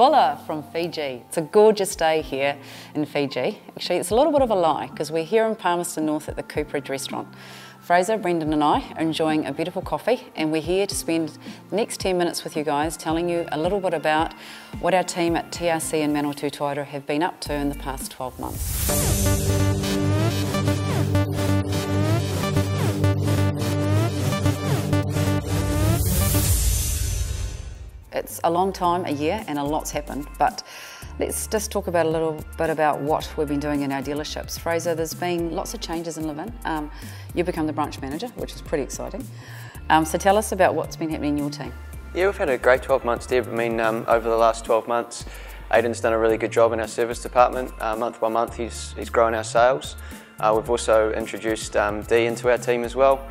Vola from Fiji. It's a gorgeous day here in Fiji. Actually, it's a little bit of a lie because we're here in Palmerston North at the Cooperage restaurant. Fraser, Brendan and I are enjoying a beautiful coffee, and we're here to spend the next 10 minutes with you guys telling you a little bit about what our team at TRC and Manawatu Toyota have been up to in the past 12 months. It's a long time, a year, and a lot's happened, but let's just talk about a little bit about what we've been doing in our dealerships. Fraser, there's been lots of changes in Levin. You've become the branch manager, which is pretty exciting. So tell us about what's been happening in your team. Yeah, we've had a great 12 months, Deb. I mean, over the last 12 months, Aidan's done a really good job in our service department. Month by month, he's grown our sales. We've also introduced Dee into our team as well.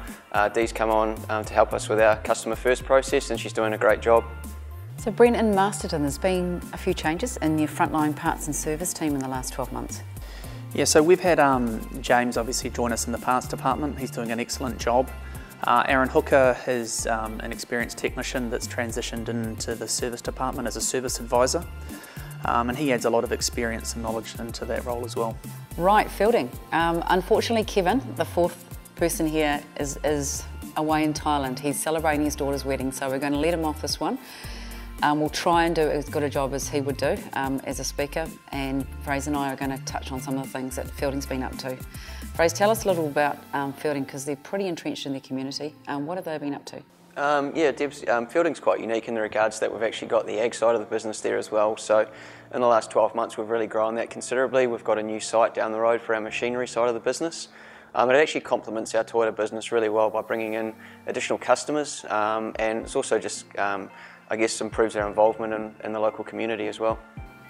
Dee's come on to help us with our customer first process, and she's doing a great job. So Brent, in Masterton, there's been a few changes in your frontline parts and service team in the last 12 months. Yeah, so we've had James obviously join us in the parts department. He's doing an excellent job. Aaron Hooker is an experienced technician that's transitioned into the service department as a service advisor. And he adds a lot of experience and knowledge into that role as well. Right, fielding. Unfortunately, Kevin, the fourth person here, is away in Thailand. He's celebrating his daughter's wedding, so we're going to let him off this one. We'll try and do as good a job as he would do as a speaker, and Fraser and I are going to touch on some of the things that fielding's been up to. Fraser, tell us a little about fielding, because they're pretty entrenched in their community. What have they been up to? Yeah, Deb's, fielding's quite unique in the regards that we've actually got the ag side of the business there as well. So in the last 12 months we've really grown that considerably. We've got a new site down the road for our machinery side of the business. It actually complements our Toyota business really well by bringing in additional customers, and it's also just I guess improves our involvement in the local community as well.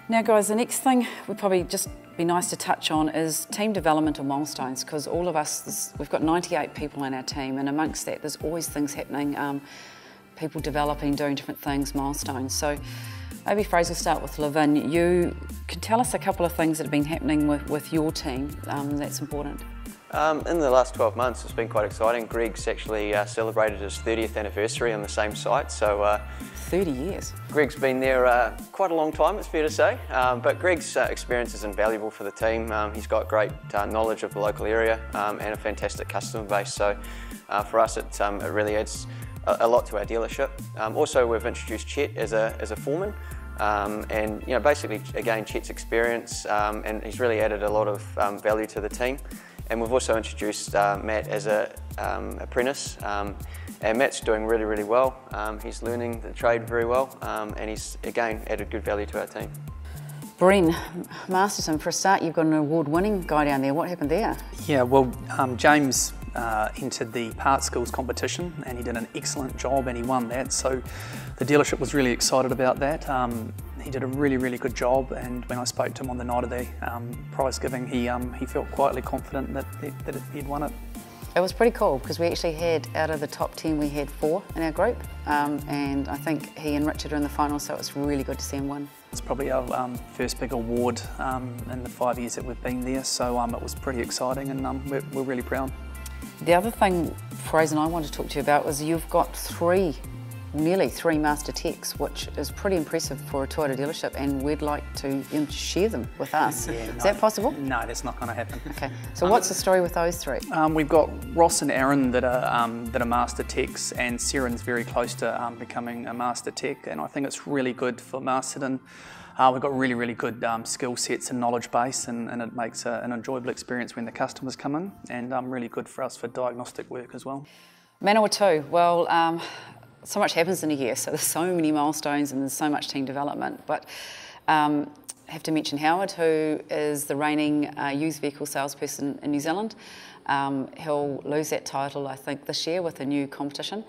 Now guys, the next thing would probably just be nice to touch on is team development and milestones, because all of us, we've got 98 people in our team, and amongst that there's always things happening, people developing, doing different things, milestones. So maybe Fraser will start with Levin. You can tell us a couple of things that have been happening with your team that's important. In the last 12 months it's been quite exciting. Greg's actually celebrated his 30th anniversary on the same site. So 30 years. Greg's been there quite a long time, it's fair to say, but Greg's experience is invaluable for the team. He's got great knowledge of the local area and a fantastic customer base, so for us it really adds a lot to our dealership. Also we've introduced Chet as a foreman. And you know, basically again Chet's experience, and he's really added a lot of value to the team. And we've also introduced Matt as an apprentice, and Matt's doing really, really well. He's learning the trade very well, and he's again added good value to our team. Bren, Masterton, for a start you've got an award-winning guy down there. What happened there? Yeah, well, James entered the parts skills competition and he did an excellent job and he won that, so the dealership was really excited about that. He did a really, really good job, and when I spoke to him on the night of the prize giving, he felt quietly confident that he'd won it. It was pretty cool because we actually had, out of the top 10, we had 4 in our group, and I think he and Richard are in the final, so it's really good to see him win. It's probably our first big award in the 5 years that we've been there, so it was pretty exciting, and we're really proud. The other thing Fraser and I wanted to talk to you about was you've got nearly three master techs, which is pretty impressive for a Toyota dealership, and we'd like to share them with us. Yeah, is that possible? No, that's not going to happen. Okay, so what's the story with those 3? We've got Ross and Aaron that are master techs, and Serin's very close to becoming a master tech, and I think it's really good for Masterton. We've got really, really good skill sets and knowledge base, and it makes an enjoyable experience when the customers come in, and really good for us for diagnostic work as well. Manawatu, well, so much happens in a year, so there's so many milestones and there's so much team development, but I have to mention Howard, who is the reigning used vehicle salesperson in New Zealand. He'll lose that title, I think, this year with a new competition,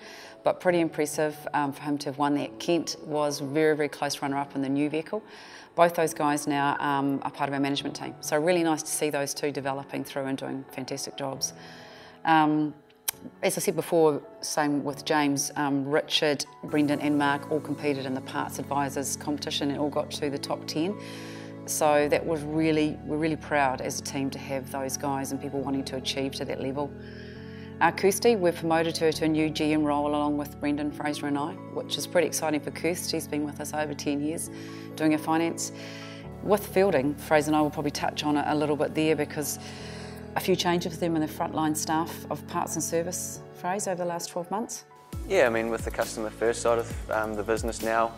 but pretty impressive for him to have won that. Kent was very, very close runner-up in the new vehicle. Both those guys now are part of our management team, so really nice to see those 2 developing through and doing fantastic jobs. As I said before, same with James, Richard, Brendan and Mark all competed in the Parts Advisors competition and all got to the top 10. So that was we're really proud as a team to have those guys and people wanting to achieve to that level. Kirsty, we've promoted her to a new GM role along with Brendan, Fraser and I, which is pretty exciting for Kirsty. She's been with us over 10 years doing her finance. With fielding, Fraser and I will probably touch on it a little bit there because a few changes with them and the frontline staff of parts and service, Fraser, over the last 12 months. Yeah, I mean, with the customer first side of the business now,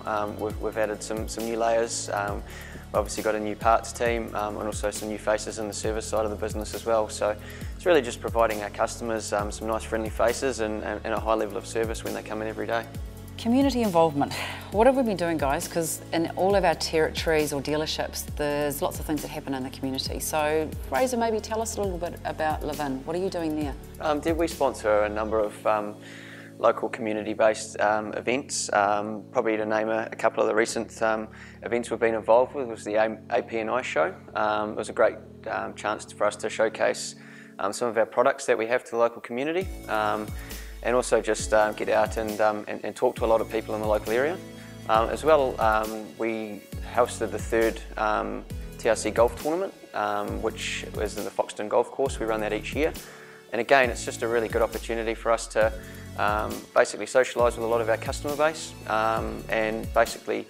we've added some new layers. We've obviously got a new parts team and also some new faces in the service side of the business as well. So it's really just providing our customers some nice friendly faces and a high level of service when they come in every day. Community involvement. What have we been doing, guys? Because in all of our territories or dealerships, there's lots of things that happen in the community. So Fraser, maybe tell us a little bit about Live In. What are you doing there? Did we sponsor a number of local community-based events? Probably to name a couple of the recent events we've been involved with was the AP&I show. It was a great chance for us to showcase some of our products that we have to the local community, and also just get out and talk to a lot of people in the local area. As well, we hosted the third TRC golf tournament, which was in the Foxton Golf Course. We run that each year. And again, it's just a really good opportunity for us to basically socialise with a lot of our customer base and basically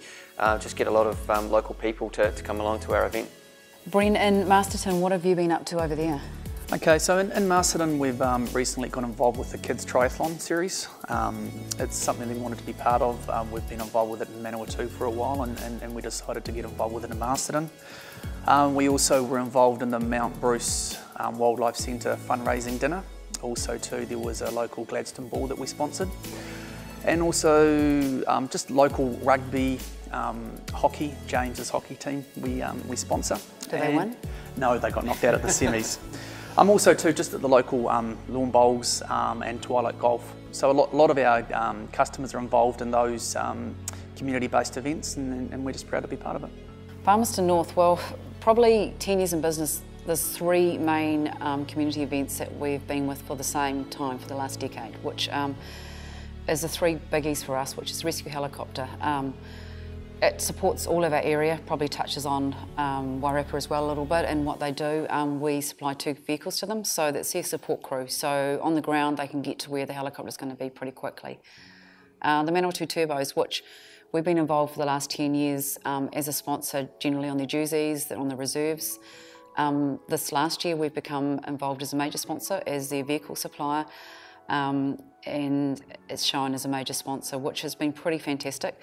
just get a lot of local people to come along to our event. Bren, in Masterton, what have you been up to over there? Okay, so in Masterton we've recently got involved with the Kids Triathlon series. It's something we wanted to be part of. We've been involved with it in Manawatu for a while and we decided to get involved with it in Masterton. We also were involved in the Mount Bruce Wildlife Centre fundraising dinner. Also too, there was a local Gladstone Ball that we sponsored. And also just local rugby, hockey, James's hockey team we sponsor. Did they win? No, they got knocked out at the semis. Also too, just at the local lawn bowls and Twilight Golf. So a lot of our customers are involved in those community-based events and we're just proud to be part of it. Palmerston North, well, probably 10 years in business, there's three main community events that we've been with for the same time for the last decade, which is the three biggies for us, which is Rescue Helicopter. It supports all of our area, probably touches on Wairarapa as well a little bit, and what they do, we supply 2 vehicles to them, so that's their support crew. So on the ground they can get to where the helicopter's going to be pretty quickly. The Manawatu Turbos, which we've been involved for the last 10 years as a sponsor, generally on their jerseys, on the reserves. This last year we've become involved as a major sponsor, as their vehicle supplier, and it's shown as a major sponsor, which has been pretty fantastic.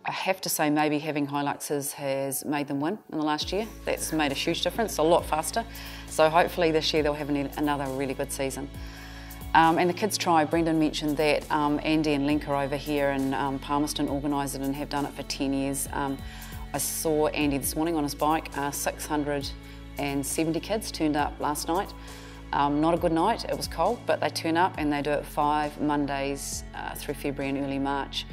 I have to say maybe having Hiluxes has made them win in the last year. That's made a huge difference, a lot faster. So hopefully this year they'll have another really good season. And the Kids Try, Brendan mentioned that. Andy and Lenka over here in Palmerston organise it and have done it for 10 years. I saw Andy this morning on his bike. 670 kids turned up last night. Not a good night, it was cold, but they turn up and they do it 5 Mondays through February and early March.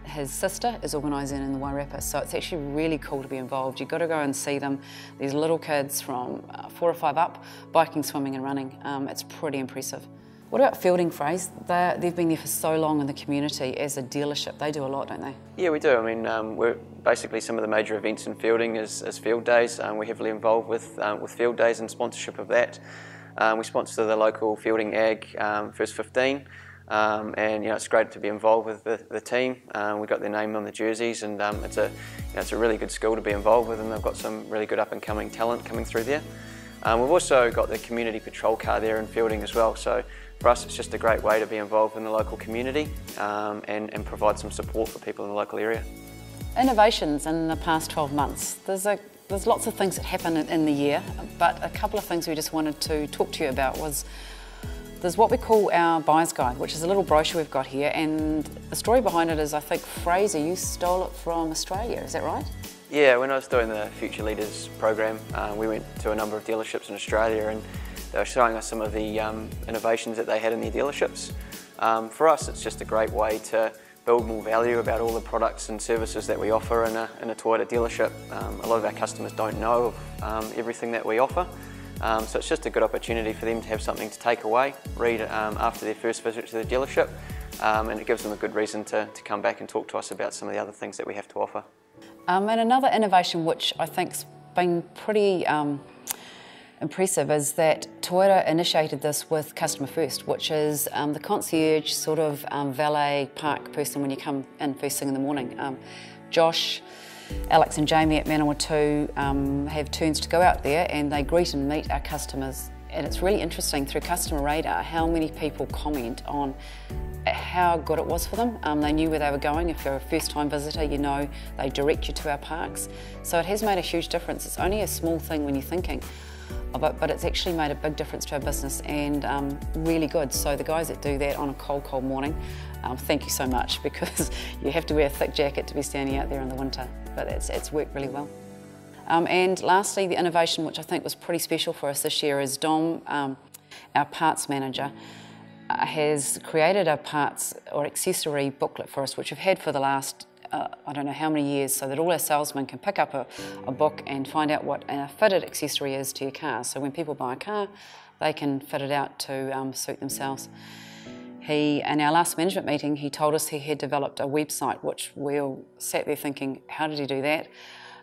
His sister is organising in the Wairarapa, so it's actually really cool to be involved. You've got to go and see them. These little kids from 4 or 5 up, biking, swimming and running. It's pretty impressive. What about fielding, Fraser? They've been there for so long in the community as a dealership. They do a lot, don't they? Yeah, we do. I mean, we're basically some of the major events in fielding is field days. We're heavily involved with field days and sponsorship of that. We sponsor the local fielding ag First 15. And it's great to be involved with the team. We've got their name on the jerseys, and it's a really good school to be involved with, and they've got some really good up-and-coming talent coming through there. We've also got the community patrol car there in fielding as well, so for us it's just a great way to be involved in the local community and provide some support for people in the local area. Innovations in the past 12 months. There's lots of things that happen in the year, but a couple of things we just wanted to talk to you about was there's what we call our buyer's guide, which is a little brochure we've got here, and the story behind it is, I think, Fraser, you stole it from Australia, is that right? Yeah, when I was doing the Future Leaders program, we went to a number of dealerships in Australia and they were showing us some of the innovations that they had in their dealerships. For us, it's just a great way to build more value about all the products and services that we offer in a Toyota dealership. A lot of our customers don't know of everything that we offer. So it's just a good opportunity for them to have something to take away, read after their first visit to the dealership, and it gives them a good reason to come back and talk to us about some of the other things that we have to offer. And another innovation which I think's been pretty impressive is that Toyota initiated this with customer first, which is the concierge sort of valet park person when you come in first thing in the morning. Josh, Alex and Jamie at Manawatu have turns to go out there and they greet and meet our customers. And it's really interesting through Customer Radar how many people comment on how good it was for them. They knew where they were going. If you're a first-time visitor, you know they direct you to our parks. So it has made a huge difference. It's only a small thing when you're thinking of it, but it's actually made a big difference to our business and really good. So the guys that do that on a cold, cold morning, thank you so much, because you have to wear a thick jacket to be standing out there in the winter. But it's worked really well. And lastly, the innovation, which I think was pretty special for us this year, is Dom, our parts manager, has created a parts or accessory booklet for us, which we've had for the last, I don't know how many years, so that all our salesmen can pick up a book and find out what a fitted accessory is to your car. So when people buy a car, they can fit it out to suit themselves. In our last management meeting, he told us he had developed a website, which we all sat there thinking, how did he do that?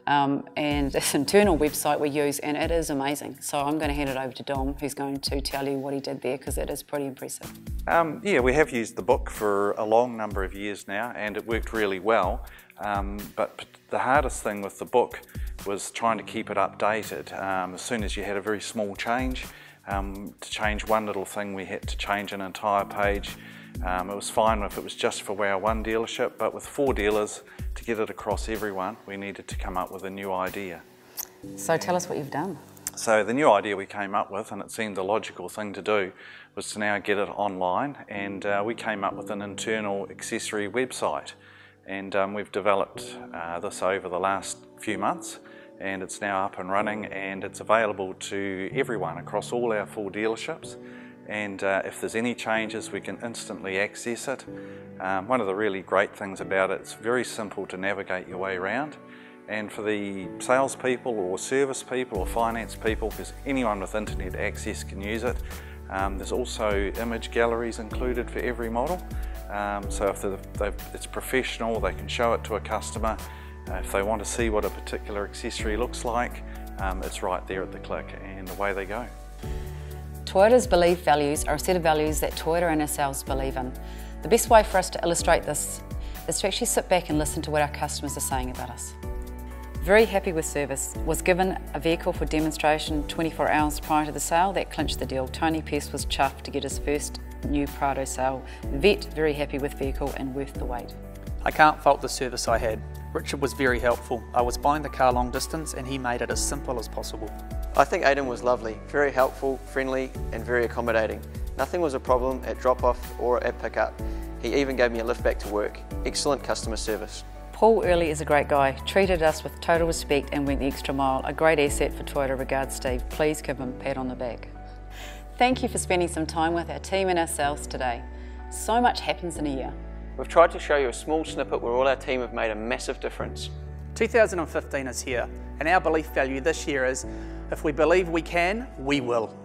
And this internal website we use, and it is amazing. So I'm going to hand it over to Dom, who's going to tell you what he did there, because it is pretty impressive. Yeah, we have used the book for a long number of years now, and it worked really well. But the hardest thing with the book was trying to keep it updated. As soon as you had a very small change, to change one little thing, we had to change an entire page. It was fine if it was just for our one dealership, but with 4 dealers, to get it across everyone, we needed to come up with a new idea. So tell us what you've done. So the new idea we came up with, and it seemed the logical thing to do, was to now get it online, and we came up with an internal accessory website. And we've developed this over the last few months, and it's now up and running, and it's available to everyone across all our 4 dealerships. And if there's any changes, we can instantly access it. One of the really great things about it, it's very simple to navigate your way around. And for the salespeople or service people or finance people, because anyone with internet access can use it. There's also image galleries included for every model. So if it's professional, they can show it to a customer. If they want to see what a particular accessory looks like, it's right there at the click, and away they go. Toyota's belief values are a set of values that Toyota and ourselves believe in. The best way for us to illustrate this is to actually sit back and listen to what our customers are saying about us. Very happy with service. Was given a vehicle for demonstration 24 hours prior to the sale. That clinched the deal. Tony Pearce was chuffed to get his first new Prado sale. Vet, very happy with vehicle and worth the wait. I can't fault the service I had. Richard was very helpful. I was buying the car long distance and he made it as simple as possible. I think Aidan was lovely, very helpful, friendly and very accommodating. Nothing was a problem at drop-off or at pick-up. He even gave me a lift back to work. Excellent customer service. Paul Early is a great guy, treated us with total respect and went the extra mile. A great asset for Toyota. Regards, Steve. Please give him a pat on the back. Thank you for spending some time with our team and ourselves today. So much happens in a year. We've tried to show you a small snippet where all our team have made a massive difference. 2015 is here, and our belief value this year is, if we believe we can, we will.